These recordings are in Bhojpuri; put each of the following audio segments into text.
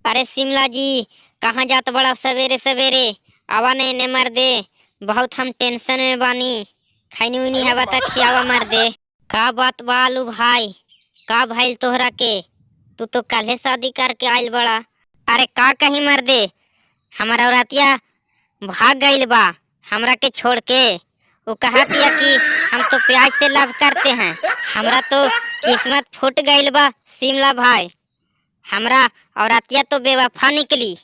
अरे शिमला जी, कहाँ जात बड़ा सवेरे सवेरे? आवा ने ने मर दे। बहुत हम टेंशन में बानी। खैनी उनी हवा तक खियावा मर दे। का बात बा आलू भाई? का भाई तोहरा के? तू तो कल शादी करके आइल बड़ा। अरे का कहीं मर दे, हमारा औरतिया भाग गइल बा हमरा के छोड़ के। वो कहतिया कि हम तो प्याज से लव करते हैं। हमरा तो किस्मत फूट गइल बा शिमला भाई। हमरा औरतिया तो बेवफा निकली।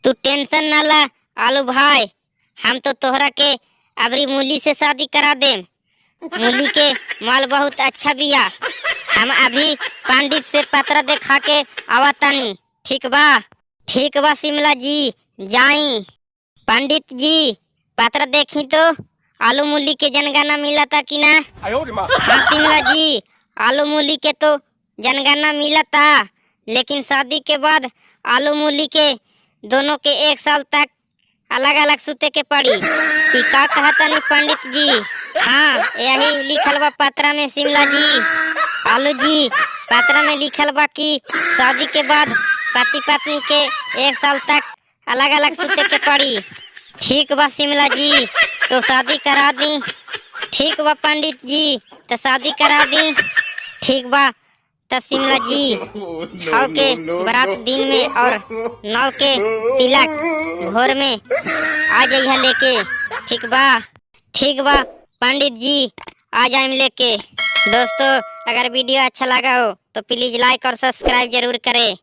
तू टेंशन ना ला आलू भाई, हम तो तोहरा के अबरी मूली से शादी करा दे। मूली के माल बहुत अच्छा बिया। हम अभी पंडित से पत्र देखा के आवतानी। ठीक बा? ठीक बा शिमला जी, जाई। पंडित जी, पत्र देखी तो आलू मूली के जनगणना मिला था कि ना? हाँ शिमला जी, आलू मूली के तो जनगणना मिला था, लेकिन शादी के बाद आलू मूली के दोनों के 1 साल तक अलग अलग सुते के पड़ी। ई का कहता नहीं पंडित जी? हाँ, यही लिखल बा पत्र में शिमला जी। आलू जी, पत्र में लिखल बा कि शादी के बाद पति पत्नी के 1 साल तक अलग अलग सुते के पड़ी। ठीक बा शिमला जी, तो शादी करा दी। ठीक बा पंडित जी, तो शादी करा दी। ठीक बा तो शिमला जी, 6 के बारात दिन में और 9 के तिलक भोर में आ जाइए लेके। ठीक बा? ठीक बा पंडित जी, आ जाए लेके। दोस्तों, अगर वीडियो अच्छा लगा हो तो प्लीज लाइक और सब्सक्राइब जरूर करें।